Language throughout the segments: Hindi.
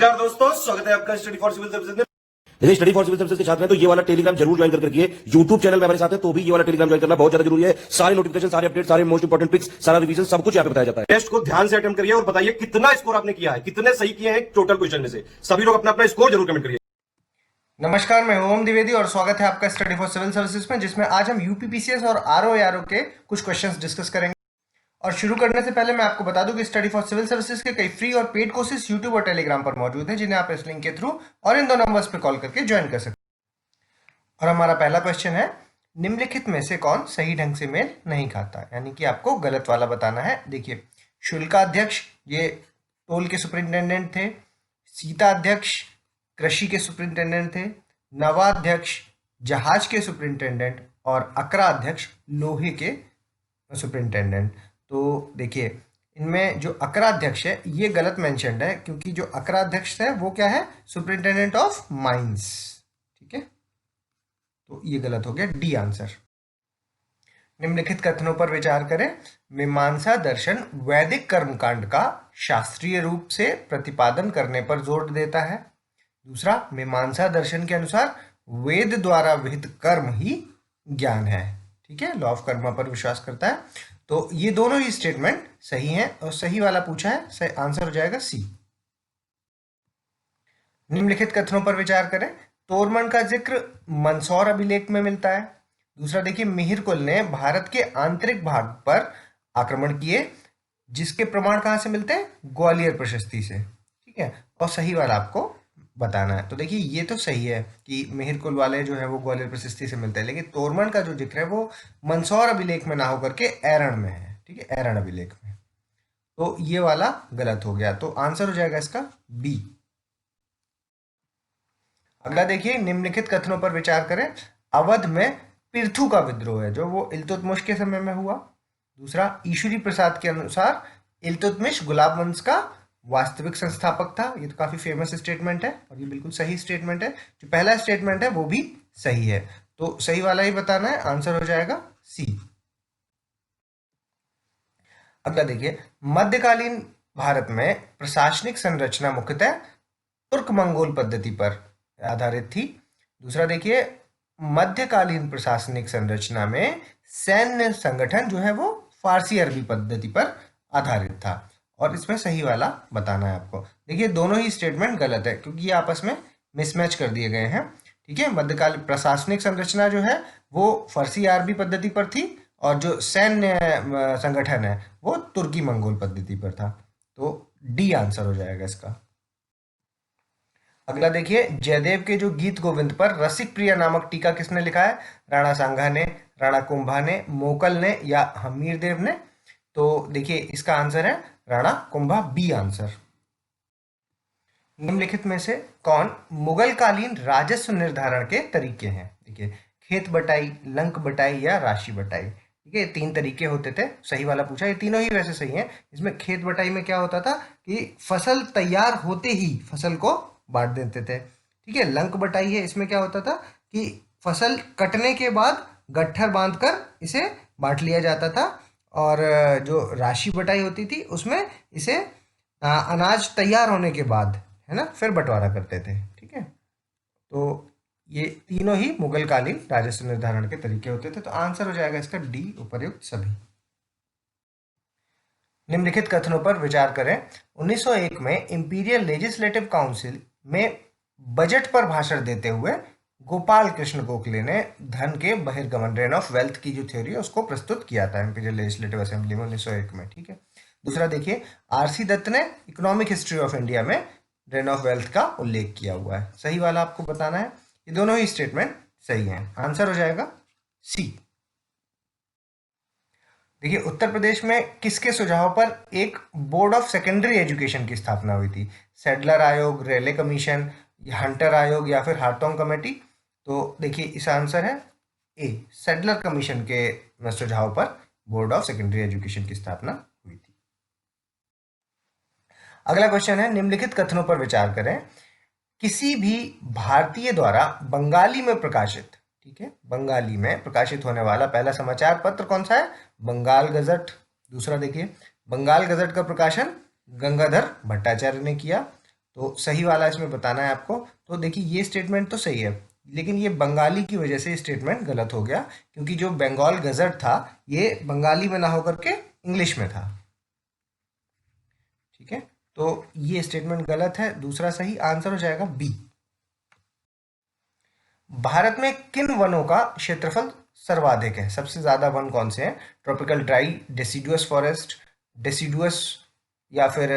नमस्कार दोस्तों, स्वागत है आपका स्टडी फॉर सिविल सर्विसेज में। यदि स्टडी फॉर सिविल सर्विसेज के छात्र हैं तो ये वाला टेलीग्राम जरूर ज्वाइन करके रखिए। यूट्यूब चैनल में हमारे साथ है तो भी ये वाला टेलीग्राम ज्वाइन करना बहुत ज्यादा जरूरी है। सारे नोटिफिकेशन, सारे अपडेट, सारे मोस्ट इंपोर्टेंट पिक्स, सारा रिवीजन सब कुछ यहाँ पे बताया जाता है। टेस्ट को ध्यान से अटेम्प्ट करिए और बताइए कितना स्कोर आपने किया है, कितने सही किए हैं टोटल क्वेश्चन में से। सभी लोग अपना अपना स्कोर जरूर कमेंट करिए। नमस्कार, मैं ओम द्विवेदी और स्वागत है आपका स्टडी फॉर सिविल सर्विसेज में, जिसमें आज हम यूपीपीसीएस और आरओ के कुछ क्वेश्चंस डिस्कस करेंगे। और शुरू करने से पहले मैं आपको बता दूं कि स्टडी फॉर सिविल सर्विसेज के कई फ्री और पेड कोर्सेज यूट्यूब और टेलीग्राम पर मौजूद हैं, जिन्हें आप इस लिंक के थ्रू और इन दो नंबर्स पर कॉल करके ज्वाइन कर सकते हैं। और हमारा पहला क्वेश्चन है, निम्नलिखित में से कौन सही ढंग से मेल नहीं खाता, यानी कि आपको गलत वाला बताना है। देखिए, शुल्काध्यक्ष ये टोल के सुपरिंटेंडेंट थे, सीताध्यक्ष कृषि के सुपरिंटेंडेंट थे, नवाध्यक्ष जहाज के सुपरिंटेंडेंट और अकराध्यक्ष लोहे के सुपरिंटेंडेंट। तो देखिए, इनमें जो अकराध्यक्ष है ये गलत मेंशन्ड है, क्योंकि जो अकराध्यक्ष है वो क्या है, सुपरिंटेंडेंट ऑफ माइंस। ठीक है, तो ये गलत हो गया, डी आंसर। निम्नलिखित कथनों पर विचार करें। मीमांसा दर्शन वैदिक कर्मकांड का शास्त्रीय रूप से प्रतिपादन करने पर जोर देता है। दूसरा, मीमांसा दर्शन के अनुसार वेद द्वारा विहित कर्म ही ज्ञान है। ठीक है, लॉ ऑफ कर्म पर विश्वास करता है। तो ये दोनों ही स्टेटमेंट सही हैं और सही वाला पूछा है, सही आंसर हो जाएगा सी। निम्नलिखित कथनों पर विचार करें। तोरमन का जिक्र मंदसौर अभिलेख में मिलता है। दूसरा, देखिए, मिहिरकुल ने भारत के आंतरिक भाग पर आक्रमण किए, जिसके प्रमाण कहां से मिलते हैं, ग्वालियर प्रशस्ति से। ठीक है, और सही वाला आपको बताना है। तो देखिए, ये तो सही है कि मिहिरकुल वाले जो है वो ग्वालियर प्रशस्ति से मिलते हैं, लेकिन तोरमन का जो जिक्र है वो मंदसौर अभिलेख में ना होकर के एरण में है। ठीक है, एरण अभिलेख में। तो ये वाला गलत हो गया, तो आंसर हो जाएगा इसका बी। अगला देखिए, निम्नलिखित कथनों पर विचार करें। अवध में पिर्थु का विद्रोह है जो वो इल्तुतमिश के समय में हुआ। दूसरा, ईश्वरी प्रसाद के अनुसार इल्तुतमिश गुलाब वंश का वास्तविक संस्थापक था। ये तो काफी फेमस स्टेटमेंट है और ये बिल्कुल सही स्टेटमेंट है। जो पहला स्टेटमेंट है वो भी सही है, तो सही वाला ही बताना है, आंसर हो जाएगा सी। अगला देखिए, मध्यकालीन भारत में प्रशासनिक संरचना मुख्यतः तुर्क मंगोल पद्धति पर आधारित थी। दूसरा, देखिए, मध्यकालीन प्रशासनिक संरचना में सैन्य संगठन जो है वो फारसी अरबी पद्धति पर आधारित था, और इसमें सही वाला बताना है आपको। देखिए, दोनों ही स्टेटमेंट गलत है क्योंकि ये आपस में मिसमैच कर दिए गए हैं। ठीक है, मध्यकालीन प्रशासनिक संरचना जो है वो फारसी अरबी पद्धति पर थी और जो सैन्य संगठन है वो तुर्की मंगोल पद्धति पर था। तो डी आंसर हो जाएगा इसका। अगला देखिए, जयदेव के जो गीत गोविंद पर रसिक प्रिया नामक टीका किसने लिखा है? राणा सांगा ने, राणा कुंभा ने, मोकल ने या हमीर देव ने? तो देखिए, इसका आंसर है राणा कुंभा, बी आंसर। निम्नलिखित में से कौन मुगल कालीन राजस्व निर्धारण के तरीके हैं? देखिए, खेत बटाई, लंक बटाई या राशि बटाई। ठीक है, तीन तरीके होते थे, सही वाला पूछा। ये तीनों ही वैसे सही हैं। इसमें खेत बटाई में क्या होता था कि फसल तैयार होते ही फसल को बांट देते थे। ठीक है, लंक बटाई है, इसमें क्या होता था कि फसल कटने के बाद गट्ठर बांधकर इसे बांट लिया जाता था, और जो राशि बटाई होती थी उसमें इसे अनाज तैयार होने के बाद, है ना, फिर बंटवारा करते थे। ठीक है, तो ये तीनों ही मुगल कालीन राजस्व निर्धारण के तरीके होते थे। तो आंसर हो जाएगा इसका डी, उपर्युक्त सभी। निम्नलिखित कथनों पर विचार करें। 1901 में इंपीरियल लेजिस्लेटिव काउंसिल में बजट पर भाषण देते हुए गोपाल कृष्ण गोखले ने धन के बहिर्गमन, रेन ऑफ वेल्थ की जो थ्योरी है उसको प्रस्तुत किया था इंपीरियल लेजिस्लेटिव असेंबली में 1901 में। ठीक है, दूसरा देखिए, आरसी दत्त ने इकोनॉमिक हिस्ट्री ऑफ इंडिया में रेन ऑफ वेल्थ का उल्लेख किया हुआ है। सही वाला आपको बताना है। ये दोनों ही स्टेटमेंट सही हैं, आंसर हो जाएगा सी। देखिए, उत्तर प्रदेश में किसके सुझाव पर एक बोर्ड ऑफ सेकेंडरी एजुकेशन की स्थापना हुई थी? सैडलर आयोग, रेले कमीशन, हंटर आयोग या फिर हार्टोंग कमेटी? तो देखिए, इसका आंसर है ए, सैडलर कमीशन के सुझाव पर बोर्ड ऑफ सेकेंडरी एजुकेशन की स्थापना हुई थी। अगला क्वेश्चन है, निम्नलिखित कथनों पर विचार करें। किसी भी भारतीय द्वारा बंगाली में प्रकाशित, ठीक है, बंगाली में प्रकाशित होने वाला पहला समाचार पत्र कौन सा है? बंगाल गजट। दूसरा देखिए, बंगाल गजट का प्रकाशन गंगाधर भट्टाचार्य ने किया। तो सही वाला इसमें बताना है आपको। तो देखिए ये स्टेटमेंट तो सही है, लेकिन ये बंगाली की वजह से स्टेटमेंट गलत हो गया, क्योंकि जो बंगाल गजट था ये बंगाली में ना होकर के इंग्लिश में था। ठीक है, तो ये स्टेटमेंट गलत है, दूसरा सही आंसर हो जाएगा बी। भारत में किन वनों का क्षेत्रफल सर्वाधिक है? सबसे ज्यादा वन कौन से हैं? Tropical dry, deciduous forest, deciduous या फिर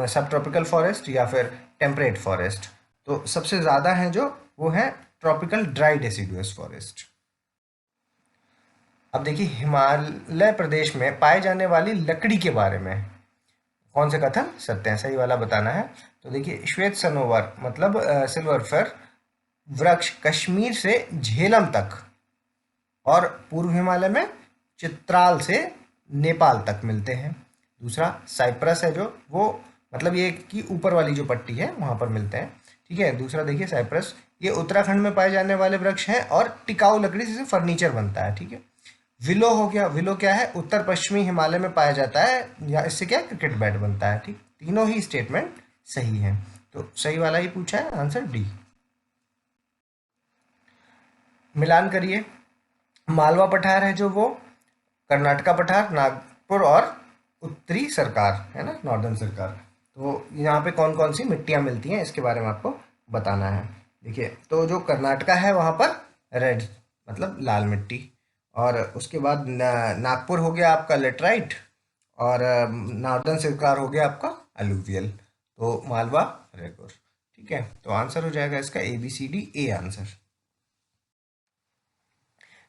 सब ट्रॉपिकल फॉरेस्ट या फिर टेम्परेट फॉरेस्ट? तो सबसे ज्यादा है जो वो है ट्रॉपिकल ड्राई डेसिडुअस फॉरेस्ट। अब देखिए हिमालय प्रदेश में पाए जाने वाली लकड़ी के बारे में कौन से कथन सत्य हैं? सही वाला बताना है। तो देखिए श्वेत सनोवर मतलब सिल्वर फर वृक्ष कश्मीर से झेलम तक और पूर्व हिमालय में चित्राल से नेपाल तक मिलते हैं। दूसरा साइप्रस है जो वो मतलब ये कि ऊपर वाली जो पट्टी है वहां पर मिलते हैं। ठीक है, दूसरा देखिए साइप्रस ये उत्तराखंड में पाए जाने वाले वृक्ष हैं और टिकाऊ लकड़ी से फर्नीचर बनता है। ठीक है, विलो हो गया, विलो क्या है? उत्तर पश्चिमी हिमालय में पाया जाता है, या इससे क्या क्रिकेट बैट बनता है। ठीक, तीनों ही स्टेटमेंट सही है, तो सही वाला ही पूछा है, आंसर डी। मिलान करिए। मालवा पठार है जो वो कर्नाटका पठार, नागपुर और उत्तरी सरकार है ना, नॉर्दर्न सरकार। तो यहाँ पे कौन कौन सी मिट्टियाँ मिलती हैं इसके बारे में आपको बताना है। देखिए तो जो कर्नाटका है वहाँ पर रेड मतलब लाल मिट्टी, और उसके बाद नागपुर हो गया आपका लेटराइट, और नॉर्दर्न सरकार हो गया आपका अलूवियल। तो मालवा रेगुर। ठीक है, तो आंसर हो जाएगा इसका ABCD ए आंसर।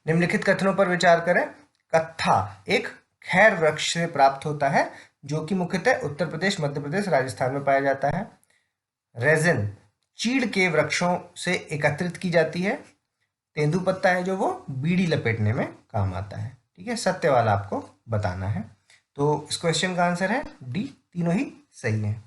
निम्नलिखित कथनों पर विचार करें। कत्था एक खैर वृक्ष से प्राप्त होता है जो कि मुख्यतः उत्तर प्रदेश, मध्य प्रदेश, राजस्थान में पाया जाता है। रेजिन चीड़ के वृक्षों से एकत्रित की जाती है। तेंदुपत्ता है जो वो बीड़ी लपेटने में काम आता है। ठीक है, सत्य वाला आपको बताना है। तो इस क्वेश्चन का आंसर है डी, तीनों ही सही है।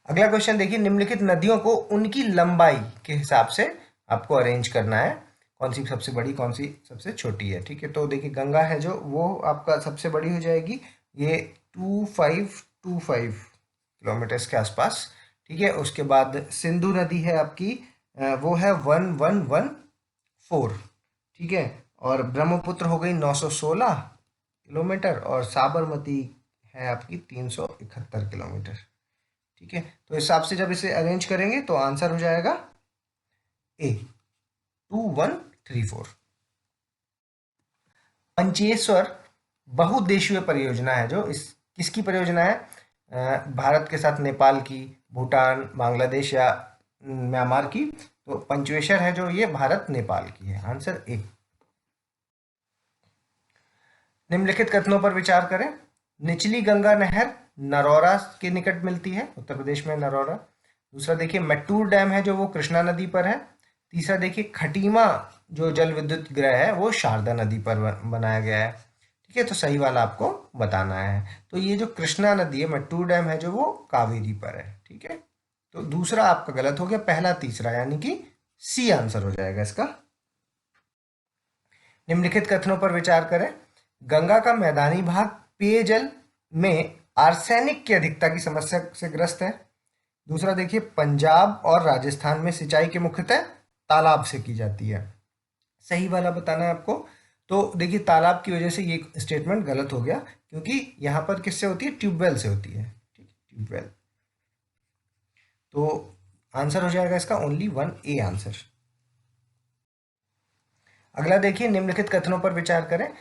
अगला क्वेश्चन देखिए, निम्नलिखित नदियों को उनकी लंबाई के हिसाब से आपको अरेंज करना है, कौन सी सबसे बड़ी कौन सी सबसे छोटी है। ठीक है, तो देखिए गंगा है जो वो आपका सबसे बड़ी हो जाएगी, ये 2525 किलोमीटर के आसपास। ठीक है, उसके बाद सिंधु नदी है आपकी वो है 1114। ठीक है, और ब्रह्मपुत्र हो गई 916 किलोमीटर, और साबरमती है आपकी 371 किलोमीटर। ठीक है, तो इस हिसाब से जब इसे अरेंज करेंगे तो आंसर हो जाएगा ए 2134। पंचेश्वर बहुउद्देशीय परियोजना है जो इस किसकी परियोजना है? भारत के साथ नेपाल की, भूटान, बांग्लादेश या म्यांमार की। तो पंचेश्वर है जो ये भारत नेपाल की है, आंसर ए। निम्नलिखित कथनों पर विचार करें। निचली गंगा नहर नरौरा के निकट मिलती है, उत्तर प्रदेश में नरौरा। दूसरा देखिए मट्टूर डैम है जो वो कृष्णा नदी पर है। तीसरा देखिए खटीमा जो जल विद्युत गृह है वो शारदा नदी पर बनाया गया है। ठीक है, तो सही वाला आपको बताना है। तो ये जो कृष्णा नदी है, मट्टूर डैम है जो वो कावेरी पर है। ठीक है, तो दूसरा आपका गलत हो गया, पहला तीसरा, यानी कि सी आंसर हो जाएगा इसका। निम्नलिखित कथनों पर विचार करें। गंगा का मैदानी भाग पेयजल में आर्सेनिक की अधिकता की समस्या से ग्रस्त है। दूसरा देखिए पंजाब और राजस्थान में सिंचाई के मुख्यतः तालाब से की जाती है। सही वाला बताना है आपको। तो देखिए तालाब की वजह से ये स्टेटमेंट गलत हो गया, क्योंकि यहाँ पर किससे होती है? ट्यूबवेल से होती है। ठीक है, ट्यूबवेल। तो आंसर हो जाएगा इसका ओनली 1A आंसर। अगला देखिए, निम्नलिखित कथनों पर विचार करें।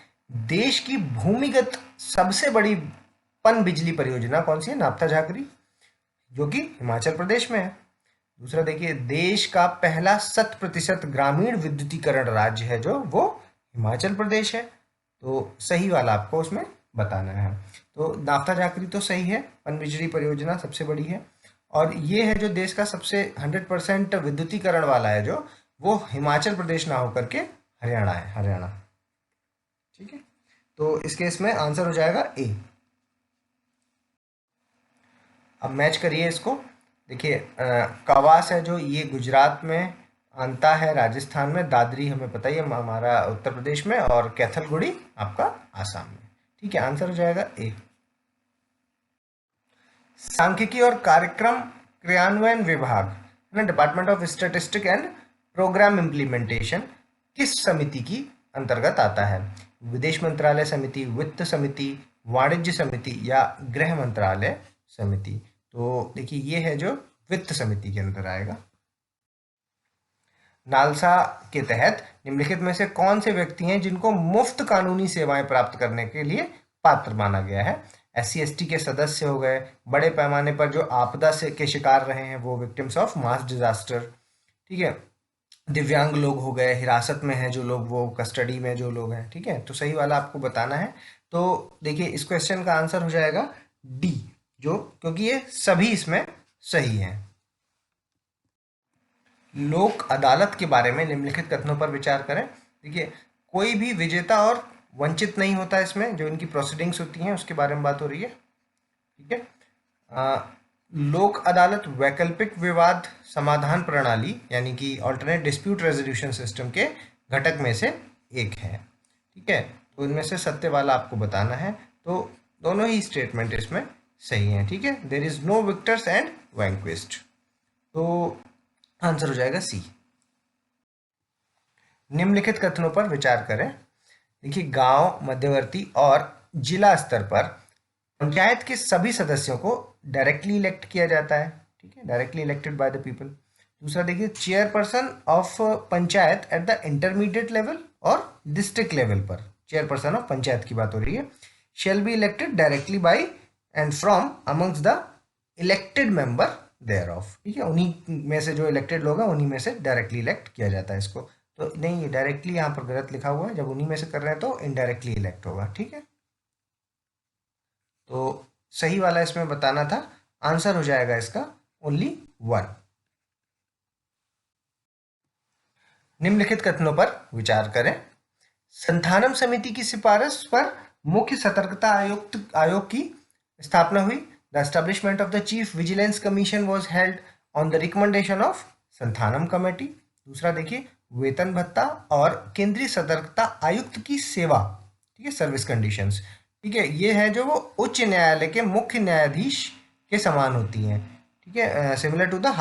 देश की भूमिगत सबसे बड़ी पन बिजली परियोजना कौन सी है? नाप्ता झाकरी, जो कि हिमाचल प्रदेश में है। दूसरा देखिए, देश का पहला 100% ग्रामीण विद्युतीकरण राज्य है जो वो हिमाचल प्रदेश है। तो सही वाला आपको उसमें बताना है। तो नाप्ता झाकरी तो सही है, पनबिजली परियोजना सबसे बड़ी है। और ये है जो देश का सबसे 100% विद्युतीकरण वाला है जो वो हिमाचल प्रदेश ना होकर के हरियाणा है, हरियाणा। ठीक है, तो इस केस में आंसर हो जाएगा ए। अब मैच करिए इसको। देखिए कवास है जो ये गुजरात में, अंता है राजस्थान में, दादरी हमें पता ही है हमारा उत्तर प्रदेश में, और कैथलगुड़ी आपका आसाम में। ठीक है, आंसर हो जाएगा ए। सांख्यिकी और कार्यक्रम क्रियान्वयन विभाग है ना, department of statistic and programme implementation किस समिति की अंतर्गत आता है? विदेश मंत्रालय समिति, वित्त समिति, वाणिज्य समिति या गृह मंत्रालय समिति? तो देखिए ये है जो वित्त समिति के अंदर आएगा। नालसा के तहत निम्नलिखित में से कौन से व्यक्ति हैं जिनको मुफ्त कानूनी सेवाएं प्राप्त करने के लिए पात्र माना गया है? SC/ST के सदस्य हो गए, बड़े पैमाने पर जो आपदा से के शिकार रहे हैं वो विक्टिम्स ऑफ मास डिजास्टर, ठीक है, दिव्यांग लोग हो गए, हिरासत में हैं जो लोग वो कस्टडी में जो लोग हैं, ठीक है। तो सही वाला आपको बताना है। तो देखिए इस क्वेश्चन का आंसर हो जाएगा डी, जो क्योंकि ये सभी इसमें सही हैं। लोक अदालत के बारे में निम्नलिखित कथनों पर विचार करें। देखिए कोई भी विजेता और वंचित नहीं होता, इसमें जो इनकी प्रोसीडिंग्स होती हैं उसके बारे में बात हो रही है, ठीक है। लोक अदालत वैकल्पिक विवाद समाधान प्रणाली यानी कि ऑल्टरनेट डिस्प्यूट रेजोल्यूशन सिस्टम के घटक में से एक है, ठीक है। तो इनमें से सत्य वाला आपको बताना है। तो दोनों ही स्टेटमेंट इसमें सही हैं, ठीक है। There is no victors and vanquished, तो आंसर हो जाएगा सी। निम्नलिखित कथनों पर विचार करें। देखिए गांव, मध्यवर्ती और जिला स्तर पर पंचायत के सभी सदस्यों को डायरेक्टली इलेक्ट किया जाता है, ठीक है, directly elected by the people. दूसरा देखिए chairperson of panchayat at the intermediate level और डिस्ट्रिक्ट लेवल पर, चेयरपर्सन ऑफ पंचायत की बात हो रही है, shall be elected directly by and from amongst the elected member there of, ठीक है। उन्हीं में से जो इलेक्टेड लोग हैं उन्हीं में से डायरेक्टली इलेक्ट किया जाता है इसको। तो नहीं, ये डायरेक्टली यहाँ पर गलत लिखा हुआ है, जब उन्हीं में से कर रहे हैं तो इनडायरेक्टली इलेक्ट होगा, ठीक है। तो सही वाला इसमें बताना था, आंसर हो जाएगा इसका ओनली 1। निम्नलिखित कथनों पर विचार करें। संथानम समिति की सिफारिश पर मुख्य सतर्कता आयोग की स्थापना हुई। The establishment of the chief vigilance commission was held on the recommendation of Santhanam committee. दूसरा देखिए वेतन भत्ता और केंद्रीय सतर्कता आयुक्त की सेवा, ठीक है, सर्विस कंडीशंस, ठीक है, ये है जो वो उच्च न्यायालय के मुख्य न्यायाधीश के समान होती हैं, ठीक है, similar to the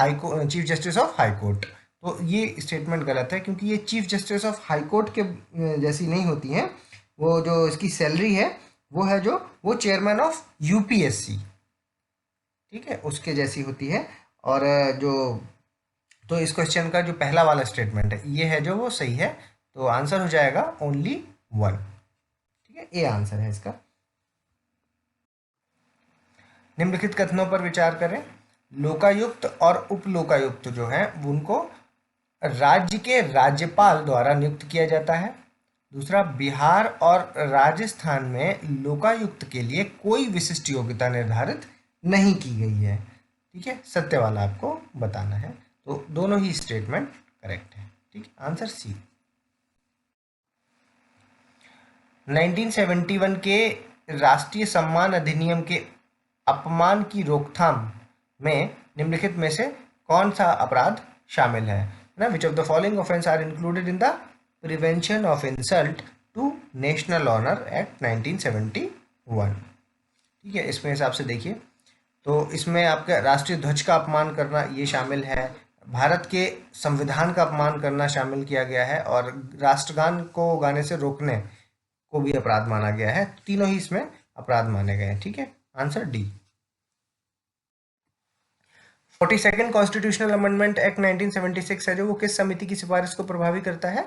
chief justice of high court. तो ये स्टेटमेंट गलत है क्योंकि ये chief justice of high court के जैसी नहीं होती हैं। वो जो इसकी सैलरी है वो है जो वो चेयरमैन ऑफ UPSC, ठीक है, उसके जैसी होती है। और जो तो इस क्वेश्चन का जो पहला वाला स्टेटमेंट है ये है जो वो सही है, तो आंसर हो जाएगा ओनली 1, ठीक है, ए आंसर है इसका। निम्नलिखित कथनों पर विचार करें। लोकायुक्त और उप लोकायुक्त जो है उनको राज्य के राज्यपाल द्वारा नियुक्त किया जाता है। दूसरा बिहार और राजस्थान में लोकायुक्त के लिए कोई विशिष्ट योग्यता निर्धारित नहीं की गई है, ठीक है, सत्य वाला आपको बताना है। तो दोनों ही स्टेटमेंट करेक्ट है, ठीक है, आंसर सी। 1971 के राष्ट्रीय सम्मान अधिनियम के अपमान की रोकथाम में निम्नलिखित में से कौन सा अपराध शामिल है ना? Which of the following offence are included in the prevention of insult to national honour act 1971, ठीक है। इसमें हिसाब से देखिए तो इसमें आपका राष्ट्रीय ध्वज का अपमान करना ये शामिल है, भारत के संविधान का अपमान करना शामिल किया गया है और राष्ट्रगान को गाने से रोकने को भी अपराध माना गया है। तीनों ही इसमें अपराध माने गए हैं, ठीक है, answer D. 42nd constitutional amendment act 1976 है जो वो किस समिति की सिफारिश को प्रभावी करता है?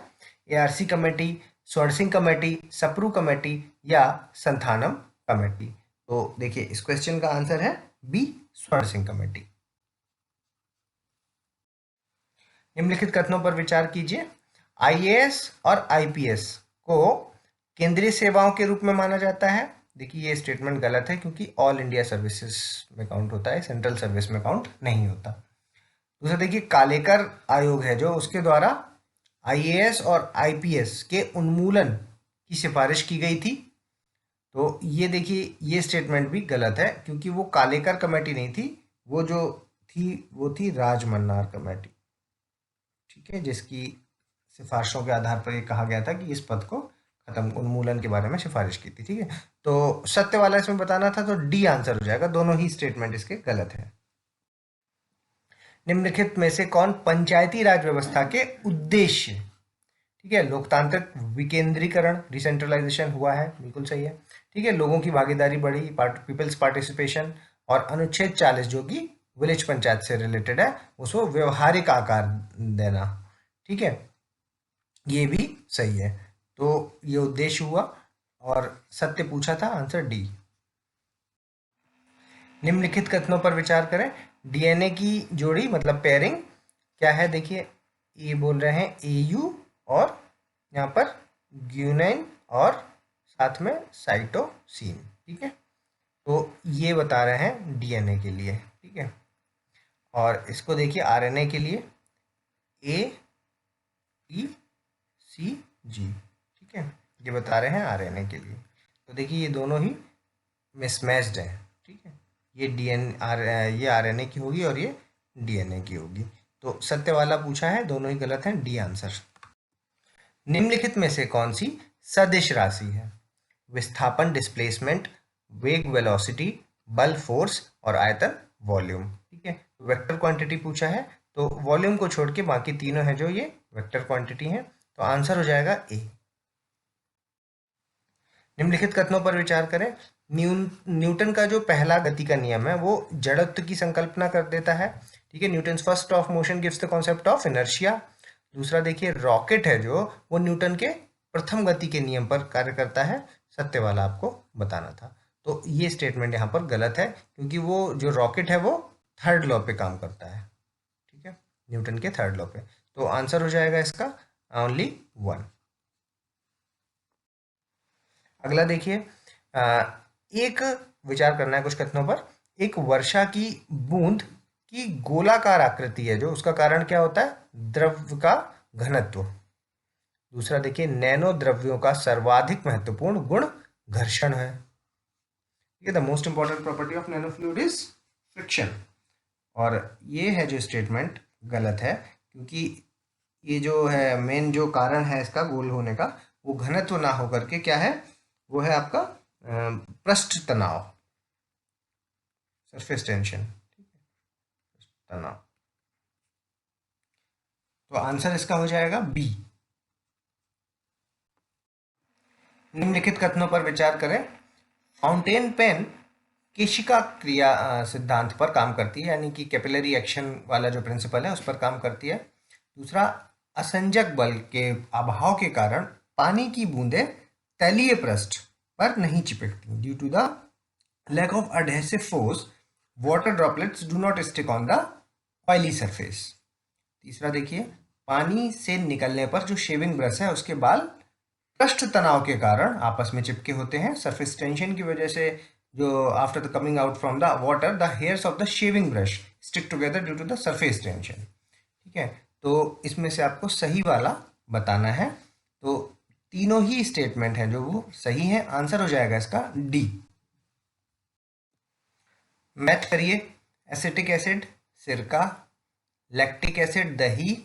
ARC कमेटी, स्वर्ण सिंह कमेटी, सप्रू कमेटी या संथानम कमेटी? तो देखिए इस क्वेश्चन का आंसर है बी, स्वर्ण सिंह कमेटी। निम्नलिखित कथनों पर विचार कीजिए। IAS और IPS को केंद्रीय सेवाओं के रूप में माना जाता है। देखिए ये स्टेटमेंट गलत है क्योंकि ऑल इंडिया सर्विसेज में काउंट होता है, सेंट्रल सर्विस में काउंट नहीं होता। दूसरा देखिए कालेकर आयोग है जो उसके द्वारा IAS और IPS के उन्मूलन की सिफारिश की गई थी। तो ये देखिए ये स्टेटमेंट भी गलत है क्योंकि वो कालेकर कमेटी नहीं थी, वो जो थी वो थी राजमन्नार कमेटी, ठीक है, जिसकी सिफारिशों के आधार पर ये कहा गया था कि इस पद को खत्म उन्मूलन के बारे में सिफारिश की थी। ठीक है, तो सत्य वाला इसमें बताना था, तो डी आंसर हो जाएगा। दोनों ही स्टेटमेंट इसके गलत है। निम्नलिखित में से कौन पंचायती राज व्यवस्था के उद्देश्य, ठीक है, लोकतांत्रिक विकेंद्रीकरण, डिसेंट्रलाइजेशन हुआ है, बिल्कुल सही है। ठीक है, लोगों की भागीदारी बढ़ी, पीपल्स पार्टिसिपेशन, और अनुच्छेद 40 जो कि विलेज पंचायत से रिलेटेड है, उसको व्यवहारिक आकार देना। ठीक है, ये भी सही है। तो ये उद्देश्य हुआ और सत्य पूछा था, आंसर डी। निम्नलिखित कथनों पर विचार करें। डीएनए की जोड़ी मतलब पेयरिंग क्या है, देखिए ये बोल रहे हैं एयू और यहाँ पर ग्यूनाइन और साथ में साइटोसिन। ठीक है, तो ये बता रहे हैं डीएनए के लिए। ठीक है, और इसको देखिए आरएनए के लिए ए टी सी जी। ठीक है, ये बता रहे हैं आरएनए के लिए। तो देखिए ये दोनों ही मिसमैच्ड हैं। ठीक है, ये आरएनए की होगी और ये डीएनए की होगी। तो सत्य वाला पूछा है, दोनों ही गलत हैं, डी आंसर। निम्नलिखित में से कौन सी सदिश राशि है? विस्थापन डिस्प्लेसमेंट, वेग वेलोसिटी, बल फोर्स और आयतन वॉल्यूम। ठीक है, वेक्टर क्वांटिटी पूछा है, तो वॉल्यूम को छोड़ के बाकी तीनों हैं जो ये वेक्टर क्वांटिटी हैं, तो आंसर हो जाएगा ए। निम्नलिखित कथनों पर विचार करें। न्यूटन का जो पहला गति का नियम है वो जड़त्व की संकल्पना कर देता है। ठीक है, Newton first of motion gives the concept of inertia. दूसरा देखिए रॉकेट है जो वो न्यूटन के प्रथम गति के नियम पर कार्य करता है। सत्य वाला आपको बताना था, तो ये स्टेटमेंट यहाँ पर गलत है, क्योंकि वो जो रॉकेट है वो थर्ड लॉ पे काम करता है। ठीक है, न्यूटन के थर्ड लॉ पे, तो आंसर हो जाएगा इसका ओनली 1। अगला देखिए, एक विचार करना है कुछ कथनों पर। एक वर्षा की बूंद की गोलाकार आकृति है जो, उसका कारण क्या होता है? द्रव्य का घनत्व। दूसरा देखिए, नैनो द्रव्यों का सर्वाधिक महत्वपूर्ण गुण घर्षण है। ये the most important property of nano fluid is friction. और ये है जो स्टेटमेंट गलत है, क्योंकि ये जो है मेन जो कारण है इसका गोल होने का, वो घनत्व ना होकर के क्या है, वो है आपका पृष्ठ तनाव, सरफेस टेंशन। तनाव, तो आंसर इसका हो जाएगा बी। निम्नलिखित कथनों पर विचार करें। फाउंटेन पेन केशिका क्रिया सिद्धांत पर काम करती है, यानी कि कैपिलरी एक्शन वाला जो प्रिंसिपल है उस पर काम करती है। दूसरा, असंजक बल के अभाव के कारण पानी की बूंदें तलीय पृष्ठ पर नहीं चिपकती। Due to the lack of adhesive force water droplets do not stick on the oily surface. तीसरा देखिए, पानी से निकलने पर जो शेविंग ब्रश है उसके बाल पृष्ठ तनाव के कारण आपस में चिपके होते हैं। सरफेस टेंशन की वजह से जो after the coming out from the water the hairs of the shaving brush stick together due to the surface tension. ठीक है, तो इसमें से आपको सही वाला बताना है। तो तीनों ही स्टेटमेंट हैं जो वो सही है, आंसर हो जाएगा इसका डी। मैथ करिए। एसिटिक एसिड सिरका, लैक्टिक एसिड दही,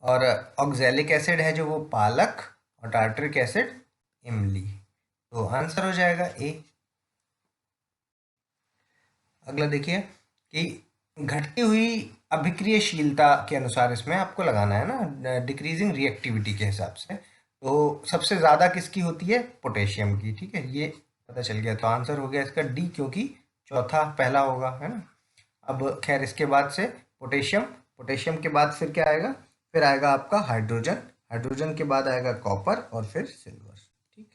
और ऑक्सैलिक एसिड है जो वो पालक, और टार्टरिक एसिड इमली। तो आंसर हो जाएगा ए। अगला देखिए कि घटती हुई अभिक्रियशीलता के अनुसार इसमें आपको लगाना है ना, डिक्रीजिंग रिएक्टिविटी के हिसाब से। तो सबसे ज़्यादा किसकी होती है? पोटेशियम की। ठीक है, ये पता चल गया, तो आंसर हो गया इसका डी, क्योंकि चौथा पहला होगा, है ना। अब खैर इसके बाद से पोटेशियम, पोटेशियम के बाद फिर क्या आएगा? फिर आएगा आपका हाइड्रोजन, हाइड्रोजन के बाद आएगा कॉपर और फिर सिल्वर। ठीक,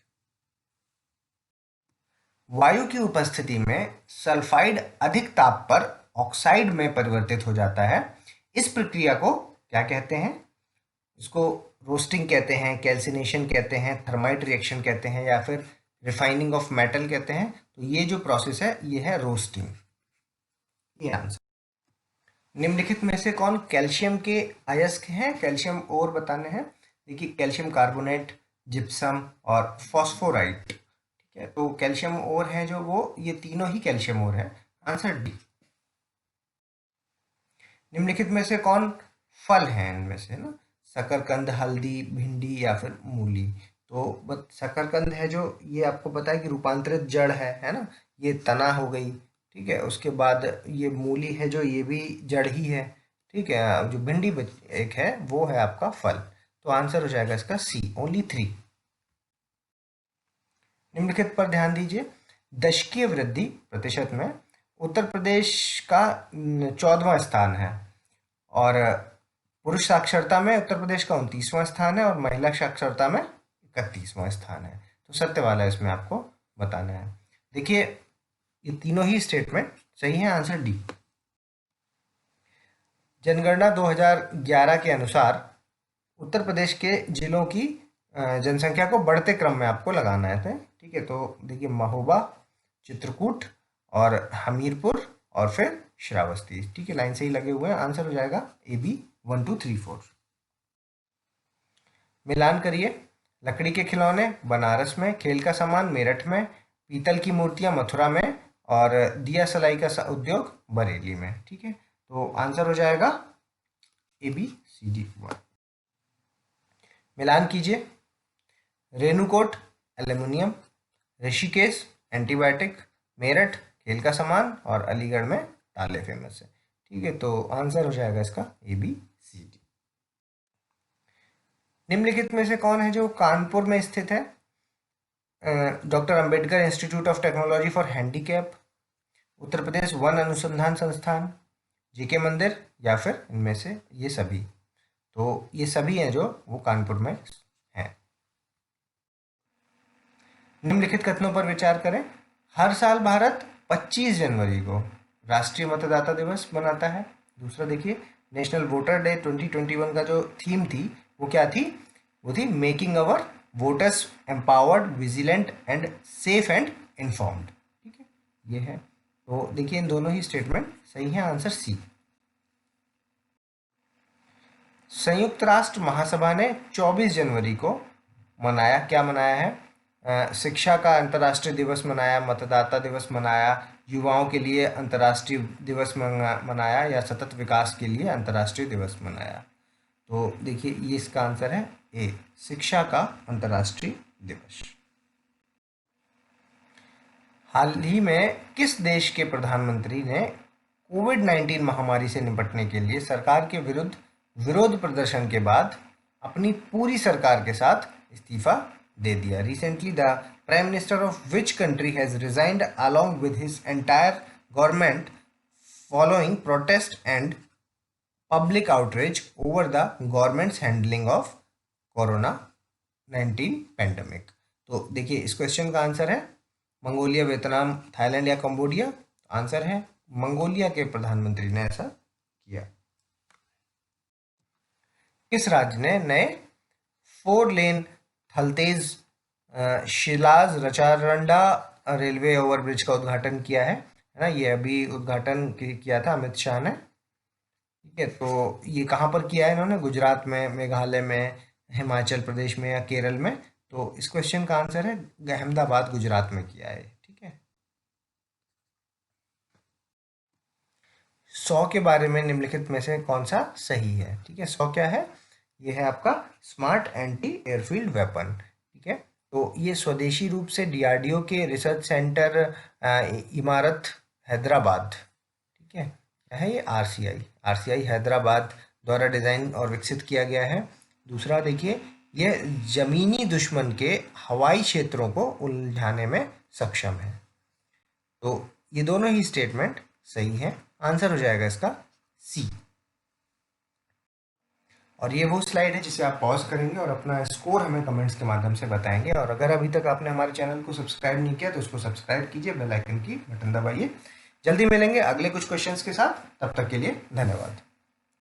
वायु की उपस्थिति में सल्फाइड अधिक ताप पर ऑक्साइड में परिवर्तित हो जाता है। इस प्रक्रिया को क्या कहते हैं? इसको रोस्टिंग कहते हैं, कैल्सिनेशन कहते हैं, थर्माइट रिएक्शन कहते हैं, या फिर रिफाइनिंग ऑफ मेटल कहते हैं। तो ये जो प्रोसेस है ये है रोस्टिंग। ये आंसर। निम्नलिखित में से कौन कैल्शियम के अयस्क हैं? कैल्शियम और बताने हैं। देखिए, कैल्शियम कार्बोनेट, जिप्सम और फॉस्फोराइट। ठीक है, तो कैल्शियम और है जो वो, ये तीनों ही कैल्शियम और है, आंसर डी। निम्नलिखित में से कौन फल है इनमें से, ना? शकरकंद, हल्दी, भिंडी या फिर मूली। तो बस शकरकंद है जो, ये आपको पता है कि रूपांतरित जड़ है ना, ये तना हो गई, ठीक है। उसके बाद ये मूली है जो, ये भी जड़ ही है, ठीक है। जो भिंडी एक है वो है आपका फल। तो आंसर हो जाएगा इसका सी, ओनली 3। निम्नलिखित पर ध्यान दीजिए। दशकीय वृद्धि प्रतिशत में उत्तर प्रदेश का 14वां स्थान है, और पुरुष साक्षरता में उत्तर प्रदेश का 29वां स्थान है, और महिला साक्षरता में 31वां स्थान है। तो सत्य वाला इसमें आपको बताना है। देखिए ये तीनों ही स्टेटमेंट सही है, आंसर डी। जनगणना 2011 के अनुसार उत्तर प्रदेश के जिलों की जनसंख्या को बढ़ते क्रम में आपको लगाना है, ठीक है। तो देखिए महोबा, चित्रकूट और हमीरपुर और फिर श्रावस्ती, ठीक है। लाइन से ही लगे हुए हैं, आंसर हो जाएगा ए बी 1 2 3 4। मिलान करिए। लकड़ी के खिलौने बनारस में, खेल का सामान मेरठ में, पीतल की मूर्तियां मथुरा में, और दिया सलाई का उद्योग बरेली में, ठीक है। तो आंसर हो जाएगा ए बी सी डी 1। मिलान कीजिए। रेणुकोट एल्युमिनियम, ऋषिकेश एंटीबायोटिक, मेरठ खेल का सामान, और अलीगढ़ में ताले फेमस है, ठीक है। तो आंसर हो जाएगा इसका ए बी सी डी। निम्नलिखित में से कौन है जो कानपुर में स्थित है? Doctor Ambedkar institute of technology for handicap, Uttar Pradesh one अनुसंधान संस्थान, जीके मंदिर, या फिर इनमें से ये सभी? तो ये सभी हैं जो वो कानपुर में हैं। निम्नलिखित कथनों पर विचार करें। हर साल भारत 25 जनवरी को राष्ट्रीय मतदाता दिवस मनाता है। दूसरा देखिए, नेशनल वोटर डे 2021 का जो थीम थी वो क्या थी? वो थी making our voters empowered, vigilant and safe and informed, ठीक है, ये है। तो देखिए इन दोनों ही स्टेटमेंट सही है, आंसर सी। संयुक्त राष्ट्र महासभा ने 24 जनवरी को मनाया, क्या मनाया है? शिक्षा का अंतर्राष्ट्रीय दिवस मनाया, मतदाता दिवस मनाया, युवाओं के लिए अंतर्राष्ट्रीय दिवस मनाया, या सतत विकास के लिए अंतर्राष्ट्रीय दिवस मनाया? तो देखिए ये इसका आंसर है ए, शिक्षा का अंतर्राष्ट्रीय दिवस। हाल ही में किस देश के प्रधानमंत्री ने कोविड-19 महामारी से निपटने के लिए सरकार के विरुद्ध विरोध प्रदर्शन के बाद अपनी पूरी सरकार के साथ इस्तीफा दे दिया? Recently the prime minister of which country has resigned along with his entire government following protest and public outrage over the government's handling of corona nineteen pandemic? तो देखिए इस क्वेश्चन का आंसर है मंगोलिया, वियतनाम, थाईलैंड या कंबोडिया। आंसर है मंगोलिया के प्रधानमंत्री ने ऐसा किया। किस राज्य ने नए 4 लेन थलतेज शिलाज रचारंडा रेलवे ओवरब्रिज का उद्घाटन किया है ना? ये अभी उद्घाटन किया था अमित शाह ने, ठीक है। तो ये कहाँ पर किया है इन्होंने? गुजरात में, मेघालय में, हिमाचल प्रदेश में या केरल में? तो इस क्वेश्चन का आंसर है अहमदाबाद, गुजरात में किया है, ठीक है। 100 के बारे में निम्नलिखित में से कौन सा सही है? ठीक है, 100 क्या है? ये है आपका स्मार्ट एंटी एयरफील्ड वेपन, ठीक है। तो ये स्वदेशी रूप से डीआरडीओ के रिसर्च सेंटर इमारत हैदराबाद, ठीक है, क्या है ये? आरसीआई हैदराबाद द्वारा डिज़ाइन और विकसित किया गया है। दूसरा देखिए, यह जमीनी दुश्मन के हवाई क्षेत्रों को उलझाने में सक्षम है। तो ये दोनों ही स्टेटमेंट सही है, आंसर हो जाएगा इसका सी। और ये वो स्लाइड है जिसे आप पॉज करेंगे और अपना स्कोर हमें कमेंट्स के माध्यम से बताएंगे। और अगर अभी तक आपने हमारे चैनल को सब्सक्राइब नहीं किया तो उसको सब्सक्राइब कीजिए, बेल आइकन की बटन दबाइए। जल्दी मिलेंगे अगले कुछ क्वेश्चंस के साथ, तब तक के लिए धन्यवाद।